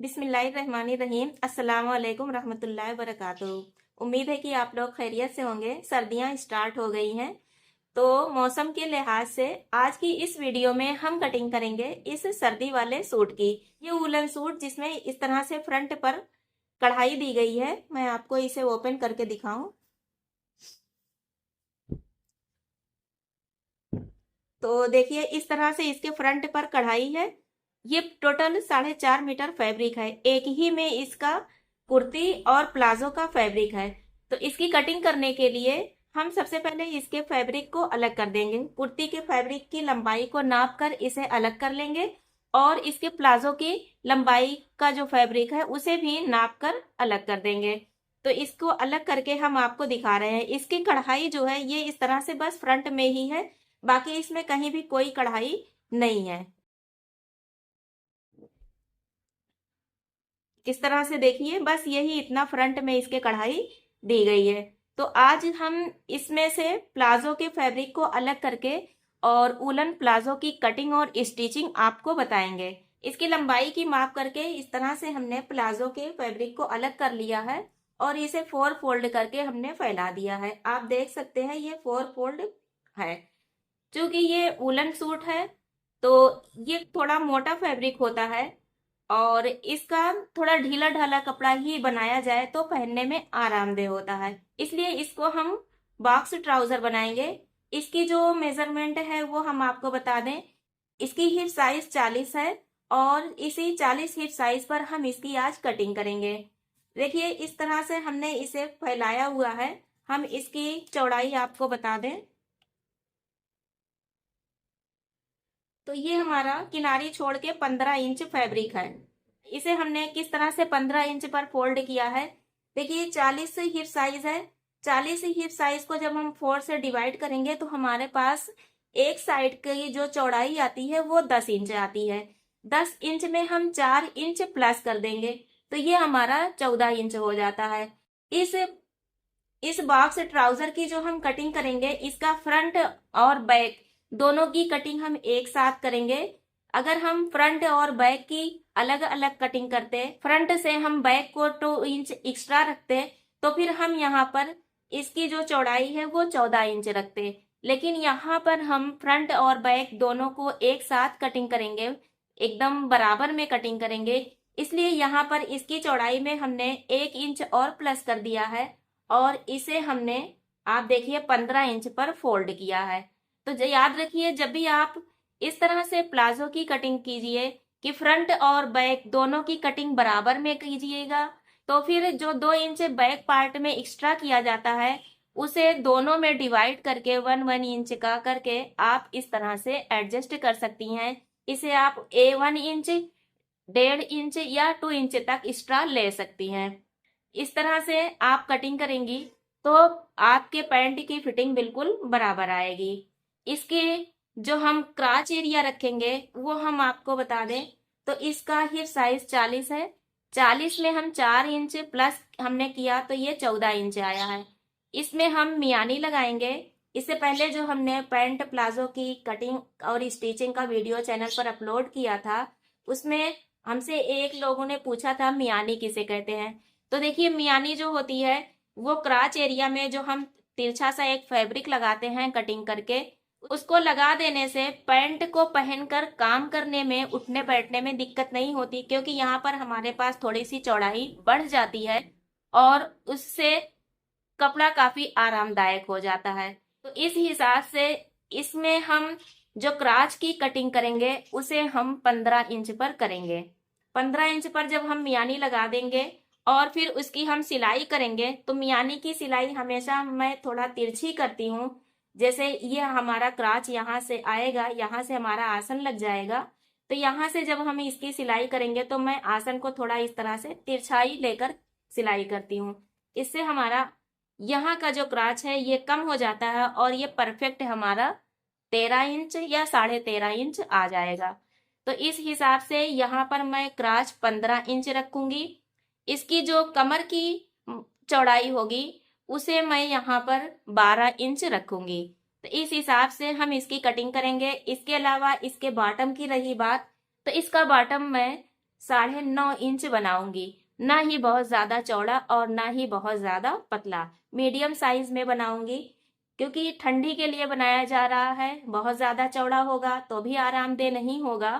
बिस्मिल्लाहिर्रहमानिर्रहीम। अस्सलाम वालेकुम रहमतुल्लाहि वबरकातुहू। उम्मीद है कि आप लोग खैरियत से होंगे। सर्दियां स्टार्ट हो गई हैं तो मौसम के लिहाज से आज की इस वीडियो में हम कटिंग करेंगे इस सर्दी वाले सूट की। ये वूलन सूट जिसमें इस तरह से फ्रंट पर कढ़ाई दी गई है। मैं आपको इसे ओपन करके दिखाऊं तो देखिए इस तरह से इसके फ्रंट पर कढ़ाई है। ये टोटल 4.5 मीटर फैब्रिक है। एक ही में इसका कुर्ती और प्लाजो का फैब्रिक है। तो इसकी कटिंग करने के लिए हम सबसे पहले इसके फैब्रिक को अलग कर देंगे। कुर्ती के फैब्रिक की लंबाई को नाप कर इसे अलग कर लेंगे और इसके प्लाजो की लंबाई का जो फैब्रिक है उसे भी नाप कर अलग कर देंगे। तो इसको अलग करके हम आपको दिखा रहे हैं। इसकी कढ़ाई जो है ये इस तरह से बस फ्रंट में ही है, बाकी इसमें कहीं भी कोई कढ़ाई नहीं है। इस तरह से देखिए बस यही इतना फ्रंट में इसके कढ़ाई दी गई है। तो आज हम इसमें से प्लाजो के फैब्रिक को अलग करके और वूलन प्लाजो की कटिंग और स्टिचिंग आपको बताएंगे। इसकी लंबाई की माप करके इस तरह से हमने प्लाजो के फैब्रिक को अलग कर लिया है और इसे 4 फोल्ड करके हमने फैला दिया है। आप देख सकते हैं ये 4 फोल्ड है। क्योंकि ये वूलन सूट है तो ये थोड़ा मोटा फैब्रिक होता है और इसका थोड़ा ढीला ढाला कपड़ा ही बनाया जाए तो पहनने में आरामदेह होता है, इसलिए इसको हम बॉक्स ट्राउजर बनाएंगे। इसकी जो मेजरमेंट है वो हम आपको बता दें। इसकी हिप साइज 40 है और इसी 40 हिप साइज पर हम इसकी आज कटिंग करेंगे। देखिए इस तरह से हमने इसे फैलाया हुआ है। हम इसकी चौड़ाई आपको बता दें तो ये हमारा किनारी छोड़ के 15 इंच फैब्रिक है। इसे हमने किस तरह से 15 इंच पर फोल्ड किया है। देखिए 40 हिप साइज है। 40 हिप साइज को जब हम 4 से डिवाइड करेंगे तो हमारे पास एक साइड की जो चौड़ाई आती है वो 10 इंच आती है। 10 इंच में हम 4 इंच प्लस कर देंगे तो ये हमारा 14 इंच हो जाता है। इस इस बॉक्स ट्राउजर की जो हम कटिंग करेंगे इसका फ्रंट और बैक दोनों की कटिंग हम एक साथ करेंगे। अगर हम फ्रंट और बैक की अलग अलग कटिंग करते, फ्रंट से हम बैक को 2 इंच एक्स्ट्रा रखते तो फिर हम यहाँ पर इसकी जो चौड़ाई है वो 14 इंच रखते। लेकिन यहाँ पर हम फ्रंट और बैक दोनों को एक साथ कटिंग करेंगे, एकदम बराबर में कटिंग करेंगे, इसलिए यहाँ पर इसकी चौड़ाई में हमने 1 इंच और प्लस कर दिया है और इसे हमने आप देखिए 15 इंच पर फोल्ड किया है। तो याद रखिए जब भी आप इस तरह से प्लाजो की कटिंग कीजिए कि फ्रंट और बैक दोनों की कटिंग बराबर में कीजिएगा, तो फिर जो 2 इंच बैक पार्ट में एक्स्ट्रा किया जाता है उसे दोनों में डिवाइड करके 1 इंच का करके आप इस तरह से एडजस्ट कर सकती हैं। इसे आप 1 इंच, 1.5 इंच या 2 इंच तक एक्स्ट्रा ले सकती हैं। इस तरह से आप कटिंग करेंगी तो आपके पैंट की फिटिंग बिल्कुल बराबर आएगी। इसके जो हम क्राच एरिया रखेंगे वो हम आपको बता दें तो इसका हिप साइज 40 है। 40 में हम 4 इंच प्लस हमने किया तो ये 14 इंच आया है। इसमें हम मियानी लगाएंगे। इससे पहले जो हमने पैंट प्लाजो की कटिंग और स्टिचिंग का वीडियो चैनल पर अपलोड किया था उसमें हमसे एक लोगों ने पूछा था मियानी किसे कहते हैं। तो देखिए मियानी जो होती है वो क्राच एरिया में जो हम तिरछा सा एक फैब्रिक लगाते हैं कटिंग करके, उसको लगा देने से पैंट को पहनकर काम करने में उठने बैठने में दिक्कत नहीं होती, क्योंकि यहाँ पर हमारे पास थोड़ी सी चौड़ाई बढ़ जाती है और उससे कपड़ा काफी आरामदायक हो जाता है। तो इस हिसाब से इसमें हम जो क्राच की कटिंग करेंगे उसे हम 15 इंच पर करेंगे। 15 इंच पर जब हम मियानी लगा देंगे और फिर उसकी हम सिलाई करेंगे तो मियानी की सिलाई हमेशा मैं थोड़ा तिरछी करती हूँ। जैसे ये हमारा क्राच यहाँ से आएगा, यहाँ से हमारा आसन लग जाएगा, तो यहाँ से जब हम इसकी सिलाई करेंगे तो मैं आसन को थोड़ा इस तरह से तिरछाई लेकर सिलाई करती हूँ। इससे हमारा यहाँ का जो क्राच है ये कम हो जाता है और ये परफेक्ट हमारा 13 इंच या 13.5 इंच आ जाएगा। तो इस हिसाब से यहाँ पर मैं क्राच 15 इंच रखूंगी। इसकी जो कमर की चौड़ाई होगी उसे मैं यहाँ पर 12 इंच रखूंगी। तो इस हिसाब से हम इसकी कटिंग करेंगे। इसके अलावा इसके बॉटम की रही बात तो इसका बॉटम मैं 9.5 इंच बनाऊंगी। ना ही बहुत ज्यादा चौड़ा और ना ही बहुत ज्यादा पतला, मीडियम साइज में बनाऊंगी। क्योंकि ठंडी के लिए बनाया जा रहा है, बहुत ज्यादा चौड़ा होगा तो भी आरामदेह नहीं होगा,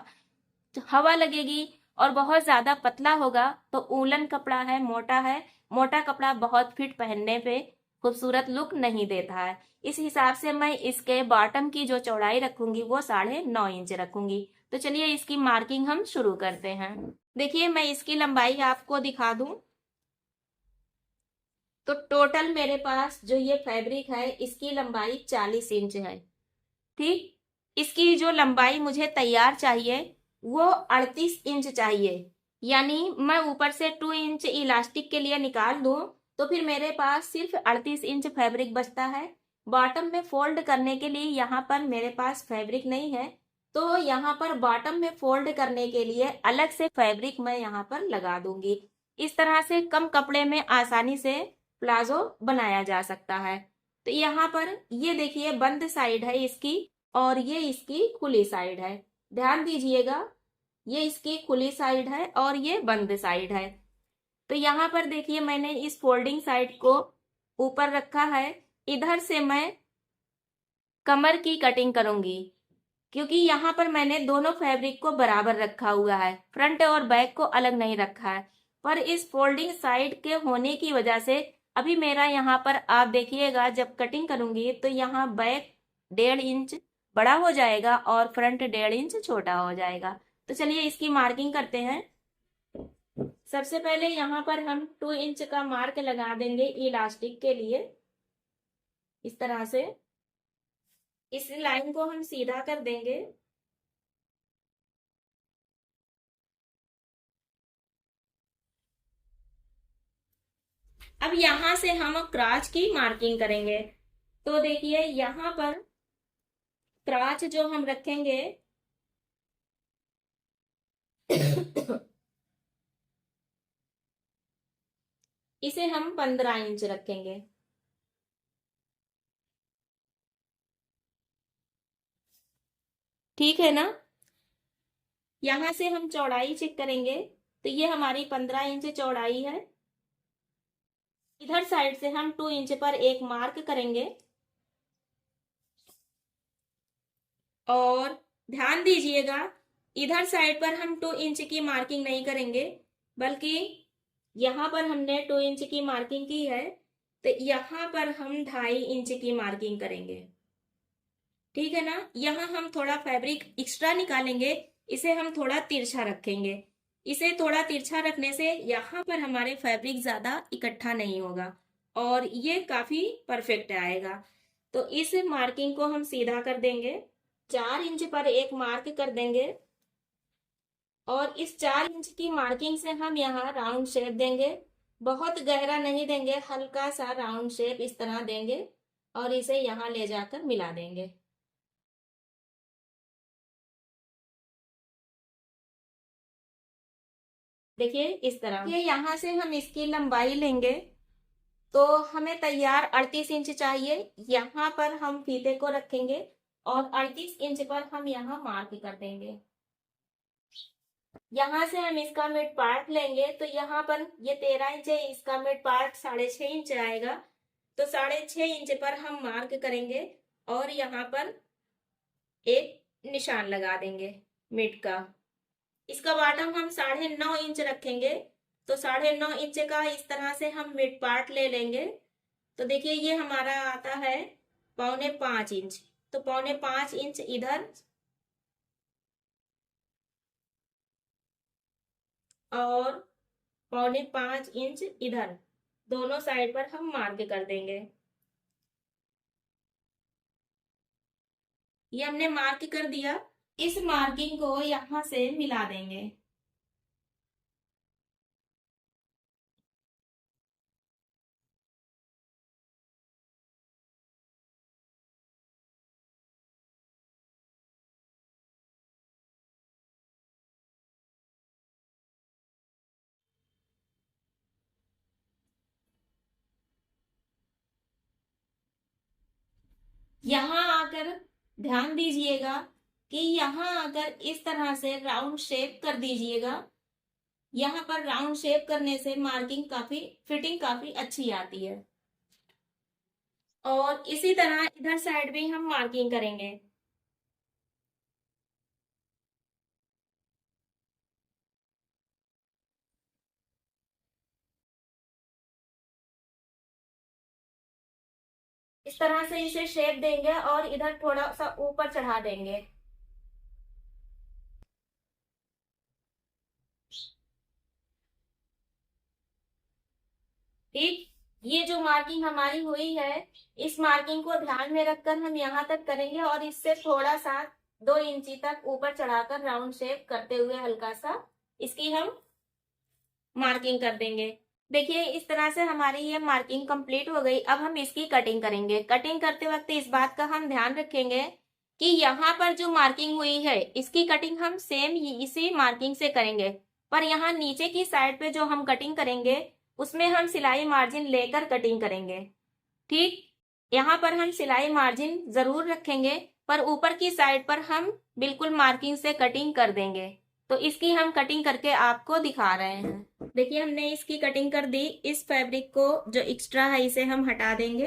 तो हवा लगेगी। और बहुत ज्यादा पतला होगा तो ऊलन कपड़ा है, मोटा है, मोटा कपड़ा बहुत फिट पहनने पे खूबसूरत लुक नहीं देता है। इस हिसाब से मैं इसके बॉटम की जो चौड़ाई रखूंगी वो 9.5 इंच रखूंगी। तो चलिए इसकी मार्किंग हम शुरू करते हैं। देखिए मैं इसकी लंबाई आपको दिखा दूं तो टोटल मेरे पास जो ये फैब्रिक है इसकी लंबाई 40 इंच है। ठीक, इसकी जो लंबाई मुझे तैयार चाहिए वो 38 इंच चाहिए। यानी मैं ऊपर से 2 इंच इलास्टिक के लिए निकाल दूं तो फिर मेरे पास सिर्फ 38 इंच फैब्रिक बचता है। बॉटम में फोल्ड करने के लिए यहाँ पर मेरे पास फैब्रिक नहीं है, तो यहाँ पर बॉटम में फोल्ड करने के लिए अलग से फैब्रिक मैं यहाँ पर लगा दूंगी। इस तरह से कम कपड़े में आसानी से प्लाजो बनाया जा सकता है। तो यहाँ पर ये देखिए बंद साइड है इसकी और ये इसकी खुली साइड है। ध्यान दीजिएगा, ये इसकी खुली साइड है और ये बंद साइड है। तो यहाँ पर देखिए मैंने इस फोल्डिंग साइड को ऊपर रखा है। इधर से मैं कमर की कटिंग करूंगी, क्योंकि यहाँ पर मैंने दोनों फैब्रिक को बराबर रखा हुआ है, फ्रंट और बैक को अलग नहीं रखा है। पर इस फोल्डिंग साइड के होने की वजह से अभी मेरा यहाँ पर आप देखिएगा जब कटिंग करूंगी तो यहाँ बैक 1.5 इंच बड़ा हो जाएगा और फ्रंट 1.5 इंच छोटा हो जाएगा। तो चलिए इसकी मार्किंग करते हैं। सबसे पहले यहाँ पर हम 2 इंच का मार्क लगा देंगे इलास्टिक के लिए। इस तरह से इस लाइन को हम सीधा कर देंगे। अब यहां से हम क्राच की मार्किंग करेंगे। तो देखिए यहाँ पर क्राच जो हम रखेंगे इसे हम 15 इंच रखेंगे। ठीक है ना। यहां से हम चौड़ाई चेक करेंगे तो ये हमारी 15 इंच चौड़ाई है। इधर साइड से हम 2 इंच पर एक मार्क करेंगे और ध्यान दीजिएगा इधर साइड पर हम 2 इंच की मार्किंग नहीं करेंगे, बल्कि यहाँ पर हमने 2 इंच की मार्किंग की है तो यहाँ पर हम 2.5 इंच की मार्किंग करेंगे। ठीक है ना। यहाँ हम थोड़ा फैब्रिक एक्स्ट्रा निकालेंगे, इसे हम थोड़ा तिरछा रखेंगे। इसे थोड़ा तिरछा रखने से यहाँ पर हमारे फैब्रिक ज्यादा इकट्ठा नहीं होगा और ये काफी परफेक्ट आएगा। तो इस मार्किंग को हम सीधा कर देंगे, 4 इंच पर एक मार्क कर देंगे और इस 4 इंच की मार्किंग से हम यहाँ राउंड शेप देंगे। बहुत गहरा नहीं देंगे, हल्का सा राउंड शेप इस तरह देंगे और इसे यहाँ ले जाकर मिला देंगे। देखिए इस तरह। ये यहाँ से हम इसकी लंबाई लेंगे तो हमें तैयार 38 इंच चाहिए। यहाँ पर हम फीते को रखेंगे और 38 इंच पर हम यहाँ मार्क कर देंगे। यहाँ से हम इसका मिड पार्ट लेंगे तो यहाँ पर ये 13 इंच है, इसका मिड पार्ट 6.5 इंच आएगा। तो 6.5 इंच पर हम मार्क करेंगे और यहाँ पर एक निशान लगा देंगे मिड का। इसका बॉटम हम 9.5 इंच रखेंगे। तो 9.5 इंच का इस तरह से हम मिड पार्ट ले लेंगे। तो देखिए ये हमारा आता है 4.25 इंच। तो 4.25 इंच इधर और 4.5 इंच इधर, दोनों साइड पर हम मार्क कर देंगे। ये हमने मार्क कर दिया। इस मार्किंग को यहाँ से मिला देंगे। यहाँ आकर ध्यान दीजिएगा कि यहाँ आकर इस तरह से राउंड शेप कर दीजिएगा यहाँ पर राउंड शेप करने से मार्किंग काफी फिटिंग काफी अच्छी आती है। और इसी तरह इधर साइड भी हम मार्किंग करेंगे। इस तरह से इसे शेप देंगे और इधर थोड़ा सा ऊपर चढ़ा देंगे। ठीक, ये जो मार्किंग हमारी हुई है, इस मार्किंग को ध्यान में रखकर हम यहाँ तक करेंगे और इससे थोड़ा सा 2 इंची तक ऊपर चढ़ाकर राउंड शेप करते हुए हल्का सा इसकी हम मार्किंग कर देंगे। देखिए इस तरह से हमारी ये मार्किंग कंप्लीट हो गई। अब हम इसकी कटिंग करेंगे। कटिंग करते वक्त इस बात का हम ध्यान रखेंगे कि यहाँ पर जो मार्किंग हुई है इसकी कटिंग हम सेम इसी मार्किंग से करेंगे, पर यहाँ नीचे की साइड पे जो हम कटिंग करेंगे उसमें हम सिलाई मार्जिन लेकर कटिंग करेंगे। ठीक, यहाँ पर हम सिलाई मार्जिन जरूर रखेंगे, पर ऊपर की साइड पर हम बिल्कुल मार्किंग से कटिंग कर देंगे। तो इसकी हम कटिंग करके आपको दिखा रहे हैं। देखिए हमने इसकी कटिंग कर दी। इस फैब्रिक को जो एक्स्ट्रा है इसे हम हटा देंगे।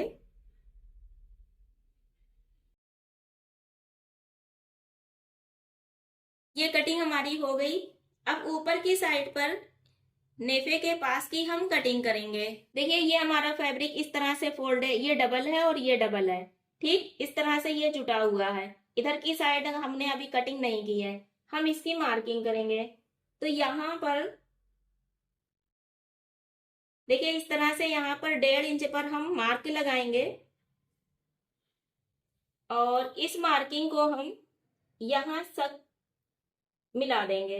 ये कटिंग हमारी हो गई। अब ऊपर की साइड पर नेफे के पास की हम कटिंग करेंगे। देखिए ये हमारा फैब्रिक इस तरह से फोल्ड है, ये डबल है और ये डबल है। ठीक, इस तरह से ये जुटा हुआ है। इधर की साइड हमने अभी कटिंग नहीं की है, हम इसकी मार्किंग करेंगे। तो यहाँ पर देखिए इस तरह से यहाँ पर 1.5 इंच पर हम मार्क लगाएंगे और इस मार्किंग को हम यहाँ सब मिला देंगे।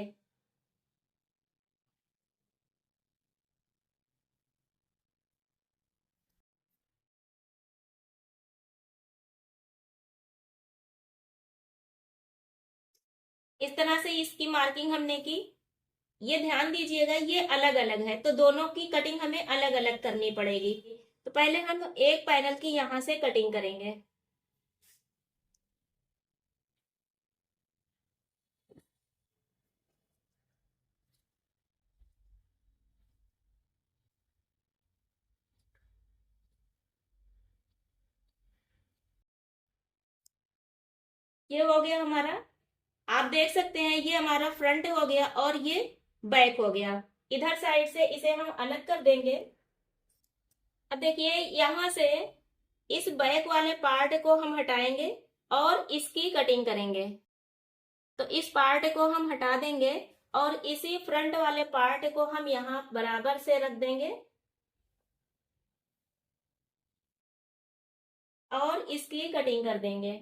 इस तरह से इसकी मार्किंग हमने की। ये ध्यान दीजिएगा ये अलग अलग है, तो दोनों की कटिंग हमें अलग अलग करनी पड़ेगी। तो पहले हम एक पैनल की यहाँ से कटिंग करेंगे। ये हो गया हमारा। आप देख सकते हैं ये हमारा फ्रंट हो गया और ये बैक हो गया। इधर साइड से इसे हम अलग कर देंगे। अब देखिए यहाँ से इस बैक वाले पार्ट को हम हटाएंगे और इसकी कटिंग करेंगे। तो इस पार्ट को हम हटा देंगे और इसी फ्रंट वाले पार्ट को हम यहाँ बराबर से रख देंगे और इसकी कटिंग कर देंगे।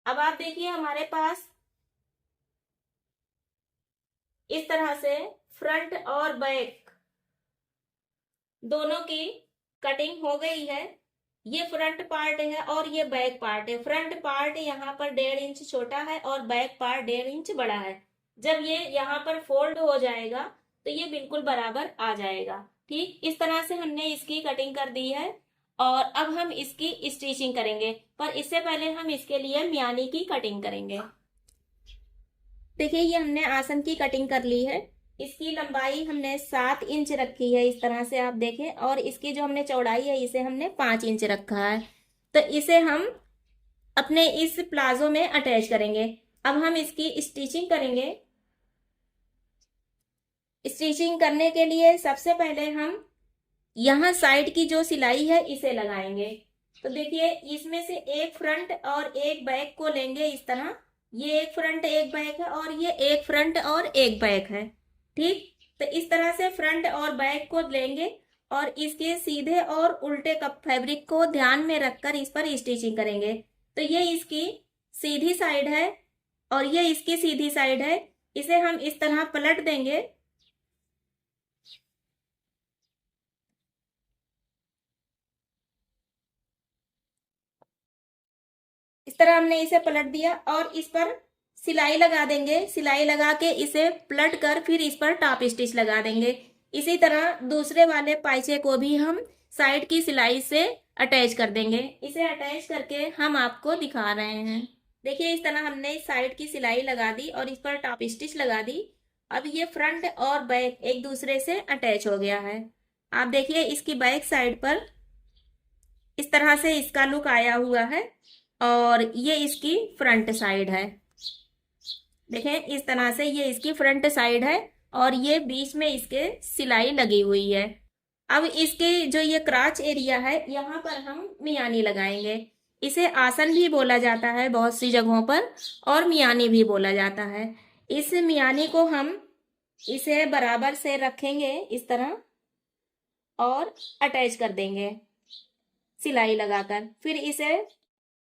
अब आप देखिए हमारे पास इस तरह से फ्रंट और बैक दोनों की कटिंग हो गई है। ये फ्रंट पार्ट है और ये बैक पार्ट है। फ्रंट पार्ट यहाँ पर 1.5 इंच छोटा है और बैक पार्ट 1.5 इंच बड़ा है। जब ये यहाँ पर फोल्ड हो जाएगा तो ये बिल्कुल बराबर आ जाएगा। ठीक, इस तरह से हमने इसकी कटिंग कर दी है और अब हम इसकी स्टिचिंग करेंगे, पर इससे पहले हम इसके लिए मियानी की कटिंग करेंगे। देखिए ये हमने आसन की कटिंग कर ली है। इसकी लंबाई हमने 7 इंच रखी है, इस तरह से आप देखें, और इसकी जो हमने चौड़ाई है इसे हमने 5 इंच रखा है। तो इसे हम अपने इस प्लाजो में अटैच करेंगे। अब हम इसकी स्टिचिंग करेंगे। स्टिचिंग करने के लिए सबसे पहले हम यहाँ साइड की जो सिलाई है इसे लगाएंगे। तो देखिए इसमें से एक फ्रंट और एक बैक को लेंगे इस तरह। ये एक फ्रंट एक बैक है और ये एक फ्रंट और एक बैक है। ठीक, तो इस तरह से फ्रंट और बैक को लेंगे और इसके सीधे और उल्टे कप फैब्रिक को ध्यान में रखकर इस पर स्टिचिंग करेंगे। तो ये इसकी सीधी साइड है और ये इसकी सीधी साइड है। इसे हम इस तरह पलट देंगे। इस तरह हमने इसे पलट दिया और इस पर सिलाई लगा देंगे। सिलाई लगा के इसे पलट कर फिर इस पर टॉप स्टिच लगा देंगे। इसी तरह दूसरे वाले पाइचे को भी हम साइड की सिलाई से अटैच कर देंगे। इसे अटैच करके हम आपको दिखा रहे हैं। देखिए इस तरह हमने साइड की सिलाई लगा दी और इस पर टॉप स्टिच लगा दी। अब ये फ्रंट और बैक एक दूसरे से अटैच हो गया है। आप देखिए इसकी बैक साइड पर इस तरह से इसका लुक आया हुआ है और ये इसकी फ्रंट साइड है। देखें इस तरह से ये इसकी फ्रंट साइड है और ये बीच में इसके सिलाई लगी हुई है। अब इसके जो ये क्राच एरिया है यहाँ पर हम मियानी लगाएंगे। इसे आसन भी बोला जाता है बहुत सी जगहों पर और मियानी भी बोला जाता है। इस मियानी को हम इसे बराबर से रखेंगे इस तरह और अटैच कर देंगे सिलाई लगाकर। फिर इसे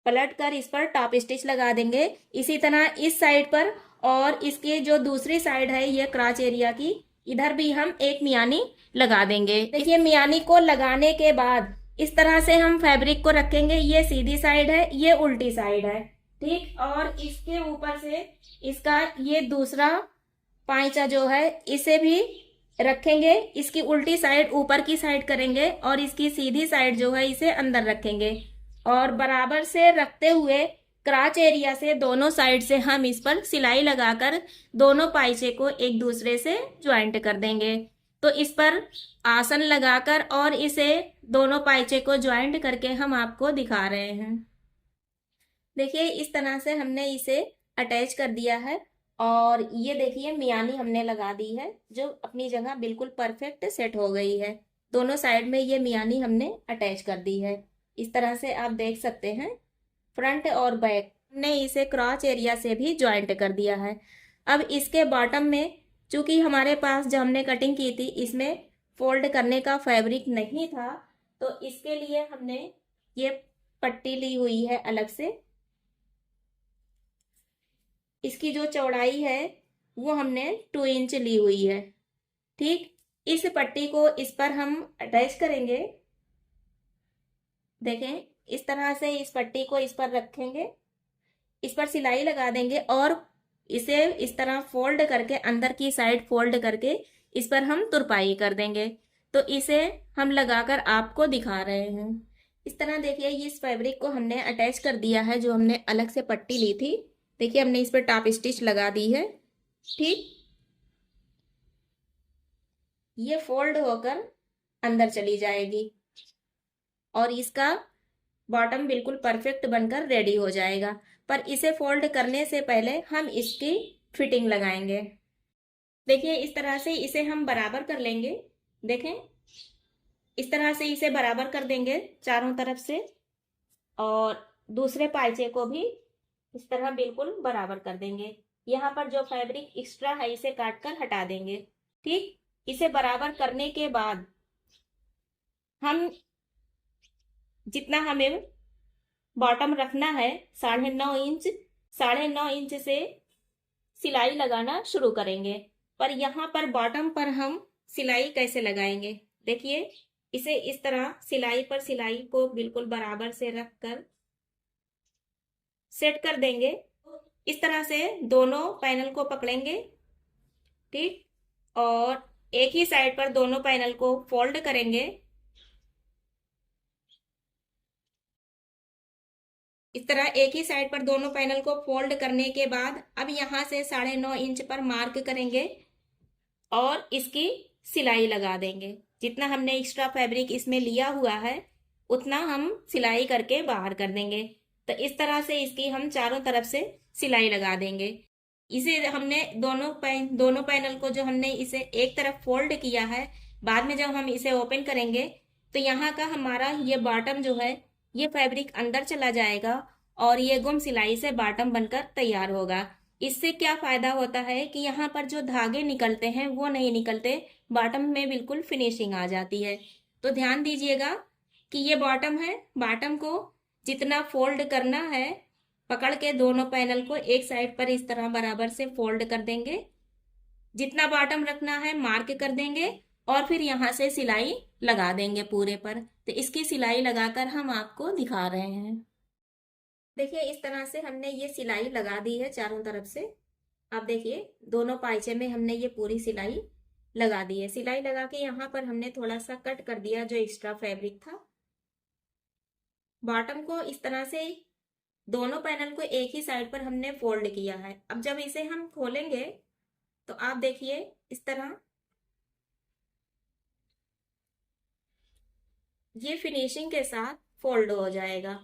पलट कर इस पर टॉप स्टिच लगा देंगे। इसी तरह इस साइड पर और इसके जो दूसरी साइड है ये क्राच एरिया की, इधर भी हम एक मियानी लगा देंगे। देखिए मियानी को लगाने के बाद इस तरह से हम फैब्रिक को रखेंगे। ये सीधी साइड है, ये उल्टी साइड है, ठीक। और इसके ऊपर से इसका ये दूसरा पांचा जो है इसे भी रखेंगे। इसकी उल्टी साइड ऊपर की साइड करेंगे और इसकी सीधी साइड जो है इसे अंदर रखेंगे और बराबर से रखते हुए क्राच एरिया से दोनों साइड से हम इस पर सिलाई लगाकर दोनों पाइचे को एक दूसरे से ज्वाइंट कर देंगे। तो इस पर आसन लगाकर और इसे दोनों पाइचे को ज्वाइंट करके हम आपको दिखा रहे हैं। देखिए इस तरह से हमने इसे अटैच कर दिया है और ये देखिए मियानी हमने लगा दी है जो अपनी जगह बिल्कुल परफेक्ट सेट हो गई है। दोनों साइड में ये मियानी हमने अटैच कर दी है। इस तरह से आप देख सकते हैं फ्रंट और बैक ने इसे क्रॉच एरिया से भी ज्वाइंट कर दिया है। अब इसके बॉटम में चूंकि हमारे पास जो हमने कटिंग की थी इसमें फोल्ड करने का फैब्रिक नहीं था, तो इसके लिए हमने ये पट्टी ली हुई है अलग से। इसकी जो चौड़ाई है वो हमने 2 इंच ली हुई है, ठीक। इस पट्टी को इस पर हम अटैच करेंगे। देखें इस तरह से इस पट्टी को इस पर रखेंगे, इस पर सिलाई लगा देंगे और इसे इस तरह फोल्ड करके अंदर की साइड फोल्ड करके इस पर हम तुरपाई कर देंगे। तो इसे हम लगाकर आपको दिखा रहे हैं। इस तरह देखिए इस फैब्रिक को हमने अटैच कर दिया है जो हमने अलग से पट्टी ली थी। देखिए हमने इस पर टॉप स्टिच लगा दी है, ठीक। ये फोल्ड होकर अंदर चली जाएगी और इसका बॉटम बिल्कुल परफेक्ट बनकर रेडी हो जाएगा। पर इसे फोल्ड करने से पहले हम इसकी फिटिंग लगाएंगे। देखिए इस तरह से इसे हम बराबर कर लेंगे। देखें इस तरह से इसे बराबर कर देंगे चारों तरफ से और दूसरे पाइचे को भी इस तरह बिल्कुल बराबर कर देंगे। यहाँ पर जो फैब्रिक एक्स्ट्रा है इसे काट कर हटा देंगे, ठीक। इसे बराबर करने के बाद हम जितना हमें बॉटम रखना है 9.5 इंच, 9.5 इंच से सिलाई लगाना शुरू करेंगे। पर यहाँ पर बॉटम पर हम सिलाई कैसे लगाएंगे, देखिए इसे इस तरह सिलाई पर सिलाई को बिल्कुल बराबर से रख कर सेट कर देंगे। इस तरह से दोनों पैनल को पकड़ेंगे, ठीक। और एक ही साइड पर दोनों पैनल को फोल्ड करेंगे। इस तरह एक ही साइड पर दोनों पैनल को फोल्ड करने के बाद अब यहाँ से 9.5 इंच पर मार्क करेंगे और इसकी सिलाई लगा देंगे। जितना हमने एक्स्ट्रा फैब्रिक इसमें लिया हुआ है उतना हम सिलाई करके बाहर कर देंगे। तो इस तरह से इसकी हम चारों तरफ से सिलाई लगा देंगे। इसे हमने दोनों पैनल को जो हमने इसे एक तरफ फोल्ड किया है, बाद में जब हम इसे ओपन करेंगे तो यहाँ का हमारा ये बॉटम जो है ये फैब्रिक अंदर चला जाएगा और ये गुम सिलाई से बॉटम बनकर तैयार होगा। इससे क्या फायदा होता है कि यहाँ पर जो धागे निकलते हैं वो नहीं निकलते, बॉटम में बिल्कुल फिनिशिंग आ जाती है। तो ध्यान दीजिएगा कि ये बॉटम है, बॉटम को जितना फोल्ड करना है पकड़ के दोनों पैनल को एक साइड पर इस तरह बराबर से फोल्ड कर देंगे। जितना बॉटम रखना है मार्क कर देंगे और फिर यहाँ से सिलाई लगा देंगे पूरे पर। तो इसकी सिलाई लगाकर हम आपको दिखा रहे हैं। देखिए इस तरह से हमने ये सिलाई लगा दी है चारों तरफ से। आप देखिए दोनों पाइचे में हमने ये पूरी सिलाई लगा दी है। सिलाई लगा के यहाँ पर हमने थोड़ा सा कट कर दिया जो एक्स्ट्रा फैब्रिक था। बॉटम को इस तरह से दोनों पैनल को एक ही साइड पर हमने फोल्ड किया है। अब जब इसे हम खोलेंगे तो आप देखिए इस तरह ये फिनिशिंग के साथ फोल्ड हो जाएगा।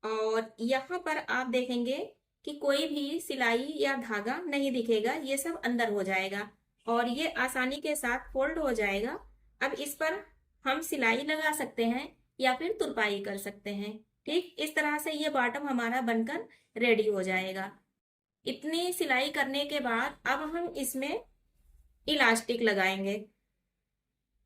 और यहाँ पर आप देखेंगे कि कोई भी सिलाई या धागा नहीं दिखेगा, ये सब अंदर हो जाएगा और ये आसानी के साथ फोल्ड हो जाएगा। अब इस पर हम सिलाई लगा सकते हैं या फिर तुरपाई कर सकते हैं। ठीक इस तरह से ये बॉटम हमारा बनकर रेडी हो जाएगा। इतनी सिलाई करने के बाद अब हम इसमें इलास्टिक लगाएंगे।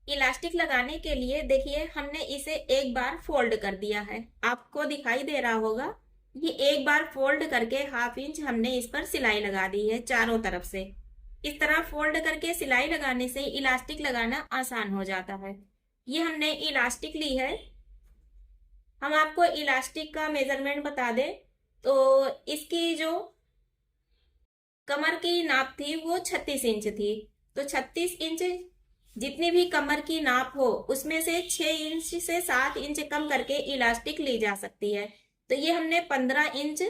इलास्टिक लगाने के लिए देखिए हमने इसे एक बार फोल्ड कर दिया है, आपको दिखाई दे रहा होगा। ये एक बार फोल्ड करके 1/2 इंच हमने इस पर सिलाई लगा दी है चारों तरफ से। इस तरह फोल्ड करके सिलाई लगाने से इलास्टिक लगाना आसान हो जाता है। ये हमने इलास्टिक ली है। हम आपको इलास्टिक का मेजरमेंट बता दें तो इसकी जो कमर की नाप थी वो 36 इंच थी। तो 36 इंच जितनी भी कमर की नाप हो उसमें से 6 इंच से 7 इंच कम करके इलास्टिक ली जा सकती है। तो ये हमने 15 इंच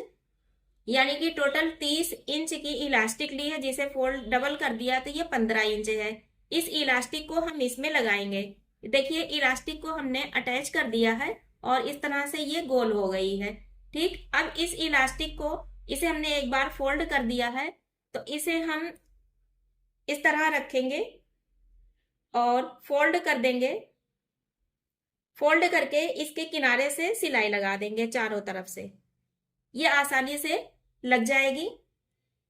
यानी कि टोटल 30 इंच की इलास्टिक ली है, जिसे फोल्ड डबल कर दिया तो ये 15 इंच है। इस इलास्टिक को हम इसमें लगाएंगे। देखिए इलास्टिक को हमने अटैच कर दिया है और इस तरह से ये गोल हो गई है। ठीक अब इस इलास्टिक को इसे हमने एक बार फोल्ड कर दिया है तो इसे हम इस तरह रखेंगे और फोल्ड कर देंगे। फोल्ड करके इसके किनारे से सिलाई लगा देंगे चारों तरफ से, ये आसानी से लग जाएगी।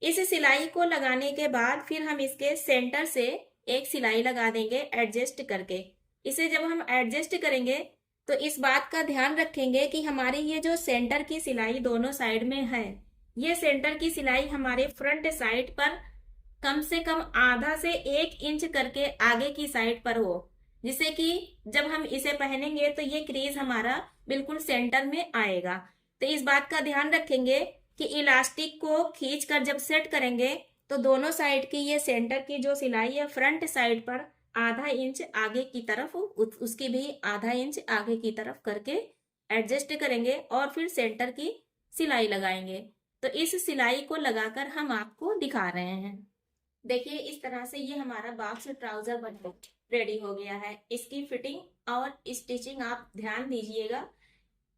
इस सिलाई को लगाने के बाद फिर हम इसके सेंटर से एक सिलाई लगा देंगे एडजस्ट करके। इसे जब हम एडजस्ट करेंगे तो इस बात का ध्यान रखेंगे कि हमारी ये जो सेंटर की सिलाई दोनों साइड में है, ये सेंटर की सिलाई हमारे फ्रंट साइड पर कम से कम आधा से 1 इंच करके आगे की साइड पर हो, जिससे कि जब हम इसे पहनेंगे तो ये क्रीज हमारा बिल्कुल सेंटर में आएगा। तो इस बात का ध्यान रखेंगे कि इलास्टिक को खींचकर जब सेट करेंगे तो दोनों साइड की ये सेंटर की जो सिलाई है फ्रंट साइड पर आधा इंच आगे की तरफ, उसकी भी आधा इंच आगे की तरफ करके एडजस्ट करेंगे और फिर सेंटर की सिलाई लगाएंगे। तो इस सिलाई को लगाकर हम आपको दिखा रहे हैं। देखिए इस तरह से ये हमारा बॉक्स ट्राउजर बनकर रेडी हो गया है। इसकी फिटिंग और स्टिचिंग आप ध्यान दीजिएगा,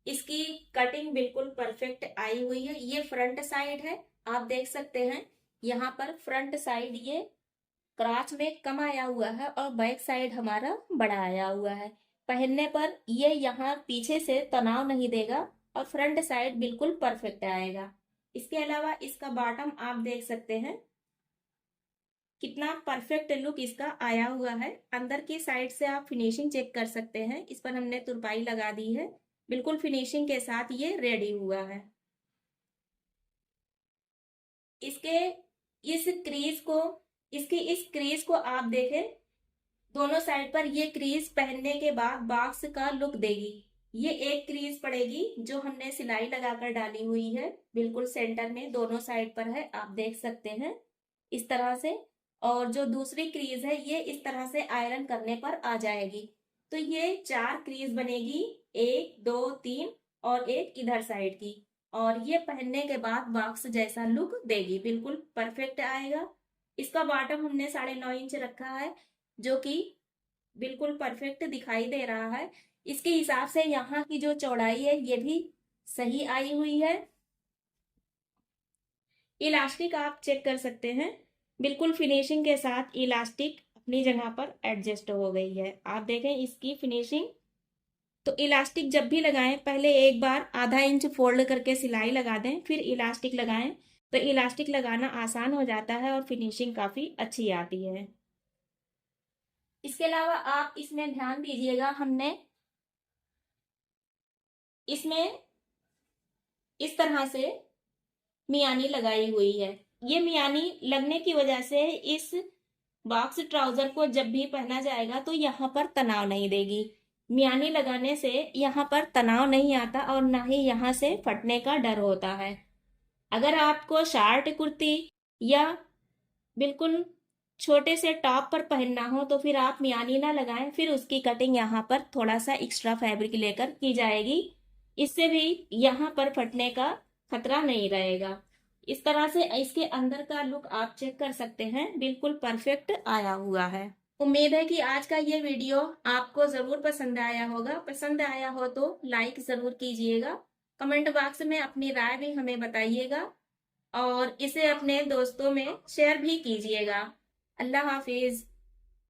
इसकी कटिंग बिल्कुल परफेक्ट आई हुई है। ये फ्रंट साइड है, आप देख सकते हैं यहाँ पर फ्रंट साइड ये क्राच में कम आया हुआ है और बैक साइड हमारा बड़ा आया हुआ है। पहनने पर ये यहाँ पीछे से तनाव नहीं देगा और फ्रंट साइड बिल्कुल परफेक्ट आएगा। इसके अलावा इसका बॉटम आप देख सकते हैं कितना परफेक्ट लुक इसका आया हुआ है। अंदर की साइड से आप फिनिशिंग चेक कर सकते हैं, इस पर हमने तुरपाई लगा दी है, बिल्कुल फिनिशिंग के साथ ये रेडी हुआ है। इसके इस क्रीज को आप देखें, दोनों साइड पर ये क्रीज पहनने के बाद बॉक्स का लुक देगी। ये एक क्रीज पड़ेगी जो हमने सिलाई लगाकर डाली हुई है, बिल्कुल सेंटर में दोनों साइड पर है, आप देख सकते हैं इस तरह से। और जो दूसरी क्रीज है ये इस तरह से आयरन करने पर आ जाएगी। तो ये 4 क्रीज बनेगी, 1 2 3 और एक इधर साइड की। और ये पहनने के बाद बॉक्स जैसा लुक देगी, बिल्कुल परफेक्ट आएगा। इसका बॉटम हमने 9.5 इंच रखा है जो कि बिल्कुल परफेक्ट दिखाई दे रहा है। इसके हिसाब से यहाँ की जो चौड़ाई है ये भी सही आई हुई है। इलास्टिक आप चेक कर सकते हैं, बिल्कुल फिनिशिंग के साथ इलास्टिक अपनी जगह पर एडजस्ट हो गई है। आप देखें इसकी फिनिशिंग। तो इलास्टिक जब भी लगाएं पहले एक बार आधा इंच फोल्ड करके सिलाई लगा दें, फिर इलास्टिक लगाएं तो इलास्टिक लगाना आसान हो जाता है और फिनिशिंग काफी अच्छी आती है। इसके अलावा आप इसमें ध्यान दीजिएगा, हमने इसमें इस तरह से मियानी लगाई हुई है। ये मियानी लगने की वजह से इस बॉक्स ट्राउजर को जब भी पहना जाएगा तो यहाँ पर तनाव नहीं देगी। मियानी लगाने से यहाँ पर तनाव नहीं आता और ना ही यहाँ से फटने का डर होता है। अगर आपको शार्ट कुर्ती या बिल्कुल छोटे से टॉप पर पहनना हो तो फिर आप मियानी ना लगाएं, फिर उसकी कटिंग यहाँ पर थोड़ा सा एक्स्ट्रा फैब्रिक लेकर की जाएगी। इससे भी यहाँ पर फटने का खतरा नहीं रहेगा। इस तरह से इसके अंदर का लुक आप चेक कर सकते हैं, बिल्कुल परफेक्ट आया हुआ है। उम्मीद है कि आज का ये वीडियो आपको जरूर पसंद आया होगा। पसंद आया हो तो लाइक जरूर कीजिएगा, कमेंट बॉक्स में अपनी राय भी हमें बताइएगा और इसे अपने दोस्तों में शेयर भी कीजिएगा। अल्लाह हाफिज।